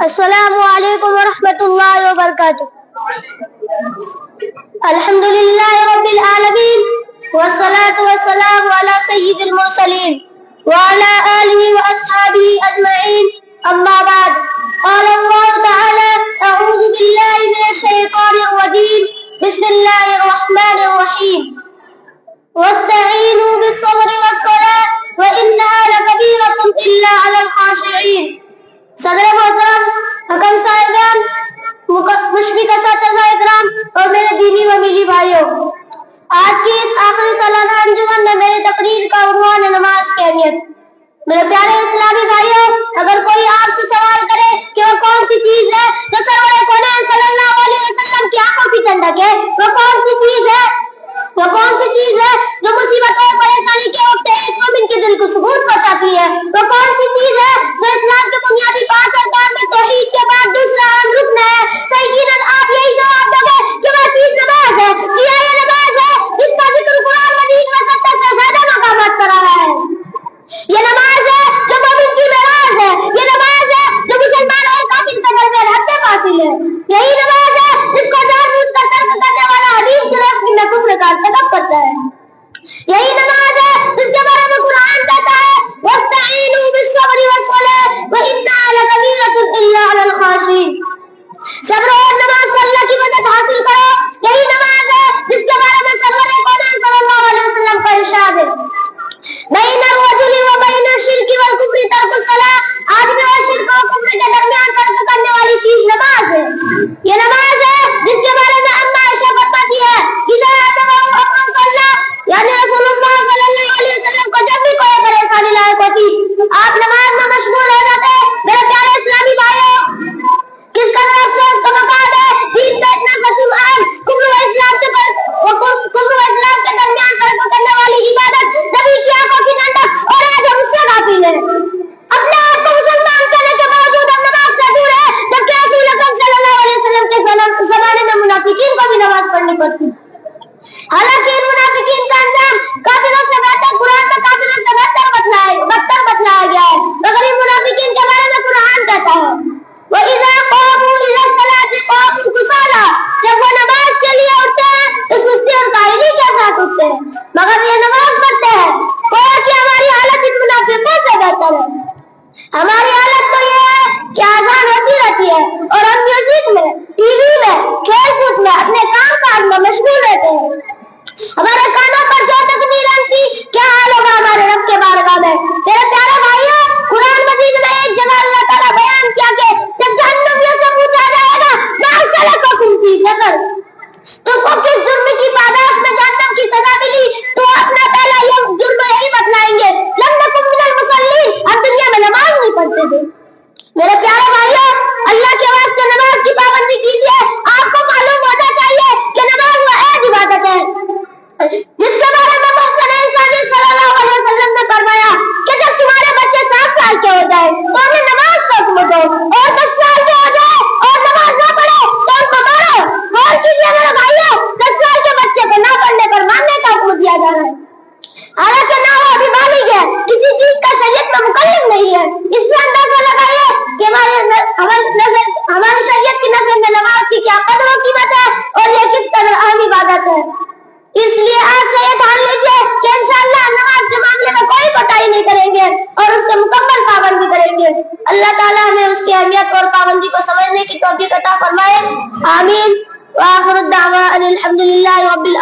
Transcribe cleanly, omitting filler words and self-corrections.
السلام علیکم ورحمۃ اللہ وبرکاتہ۔ الحمد للہ رب العالمین والصلاة والسلام علی سید المرسلین وعلی آلہ واصحابہ اجمعین، اما بعد، قال اللہ تعالی اعوذ باللہ من الشیطان الرجیم، بسم اللہ الرحمن الرحیم، واستعینوا بالصبر والصلاة وانہا لکبیرۃ الا علی الخاشعین۔ صدر محترم، حکم صاحبان، مشفق اساتذہ اکرام اور میرے دینی و میری بھائیوں، آج کی اس آخری سالانہ انجمن میں میری تقریر کا عنوان ہے نماز کی اہمیت۔ میرے پیارے اسلامی بھائیوں، اگر کوئی آپ سے سوال کرے کہ وہ کون سی چیز ہے جو سرور کونین صلی اللہ علیہ وسلم کی آنکھوں کی ٹھنڈک ہے، وہ کون سی چیز ہے جو مصیبت اور پریشانی کے وقت ایک مومن کے دل کو سکون پہنچاتی ہے، وہ کون سی چیز ہے جو اسلام کے بنیادی 5 ارکان میں توحید کے بعد دوسرا اہم رکن ہے، تو یقیناً آپ یہی جواب دو گے کہ وہ چیز نماز ہے۔ جی ہاں، یہ نماز ہے جس کا ذکر قرآن مجید میں 70 سے زیادہ مقامات پر آیا ہے۔ یہ نماز ہے جو مومن کی معراج ہے، یہ نماز ہے جو مسلمان اور کافر کے درمیان حد فاصل ہے، یہی نماز ہے جس کو جان بوجھ کر ترک کرنے والا حدیث کی روشنی میں کفر کا ارتکاب کرتا ہے، یہی نماز ہے جس کے بارے میں قرآن کہتا ہے وَاسْتَعِينُوا بِالصَّبْرِ وَالصَّلَاةِ وَإِنَّهَا لَكَبِيرَةٌ إِلَّا عَلَى الْخَاشِعِينَ۔ صبر اور نماز سے اللہ کی مدد حاصل کرو، یہی نماز ہے جس کے بارے میں سرور کونین صلی اللہ علیہ وسلم کا ارشاد ہے بین الرجل وبین الشرک والکفر ترک الصلاۃ، آدمی اور شرک اور کفر کے درمیان فرق کرنے والی چیز نماز ہے۔ یہ نماز ہے جس کے بارے میں اما عائشہ فرماتی ہے اذا اتبعوا امر صلی، یعنی رسول اللہ صلی اللہ علیہ وسلم کو جب بھی کوئی پریشانی لاحق ہوتی آپ نماز میں مشغول ہو جاتے۔ میرے پیارے اسلامی بھائیوں، کس قدر افسوس کا مقام ہے دین کا اتنا قسم اہم کفر و اسلام کے درمیان فرق کرنے والی عبادت نبی کی آنکھوں کی ٹھنڈک، اور آج ہم اس سے غافل ہیں۔ اپنے آپ کو مسلمان کہنے کے باوجود ہم نماز سے دور ہیں، جبکہ رسول اکرم صلی اللہ علیہ وسلم کے زمانے میں منافقین کو بھی نماز پڑھنی پڑتی، حالانکہ ان منافقین کا انجام کافروں سے بہتر قرآن میں کافروں سے بدتر بتلایا گیا ہے، مگر ان منافقین کے بارے میں قرآن کہتا ہے وَإِذَا قَامُوا إِلَى الصَّلَاةِ قَامُوا كُسَالَىٰ، جب وہ نماز کے لیے اٹھتے ہیں تو سستی اور کاہلی کے ساتھ اٹھتے ہیں، مگر یہ نماز پڑھتے ہیں۔ کوئی کہ ہماری حالت ان منافقوں سے بہتر ہے۔ ہماری حالت تو یہ ہے کہ اذان ہوتی رہتی ہے اور ہم میوزک میں، ٹی وی میں، کھیل کود میں، اپنے کام کاج میں مشغول رہتے ہیں۔ ہمارے کانوں پر جو تک نہیں رہتی، کیا حال ہوگا ہمارے رب کے بارگاہ میں۔ میرے پیارے بھائیوں، قرآن مجید میں ایک جگہ اللہ تعالیٰ بیان کیا کہ جب جہنمیوں سے پوچھا جائے گا ما سلککم فی سقر، تم کو کس جرم کی پاداش میں جہنم کی سزا ملی، تو اپنا پہلا یہ جرم یہی بتلائیں گے لم نکن من المصلین، ہم دنیا میں نماز نہیں پڑھتے تھے۔ میرے پیارے بھائیوں، اللہ کے واسطے نماز کی پابندی کیجیے۔ آپ کو معلوم ہونا چاہیے کہ نماز وہ ایسی عبادت ہے جس کے بارے میں محسن انسانی صلی اللہ علیہ وسلم نے فرمایا کہ جب تمہارے بچے 7 سال کے ہو جائے تو انہیں نماز کا حکم دو، اور 10 سال کے ہو جائے اور نماز نہ پڑھے تو ان کو مارو۔ غور کیجیے میرے بھائیوں، 10 سال کے بچے کو نہ پڑھنے پر مارنے کا حکم دیا جا رہا ہے، حالانکہ نہ وہ ابھی بالغ ہے، کسی چیز کا شریعت میں مکلف نہیں ہے۔ اس سے اندازہ لگائیے کہ ہماری شریعت کی نظر میں نماز کی کیا قدر و قیمت ہے اور یہ کس قدر اہم عبادت ہے۔ اس لیے آج سے یہ ٹھان لیجیے کہ انشاءاللہ نماز کے معاملے میں کوئی کوتاہی نہیں کریں گے اور اس سے مکمل پابندی کریں گے۔ اللہ تعالیٰ ہمیں اس کی اہمیت اور پابندی کو سمجھنے کی توفیق عطا فرمائے، آمین۔ وآخر الدعوان الحمدللہ رب العالمین۔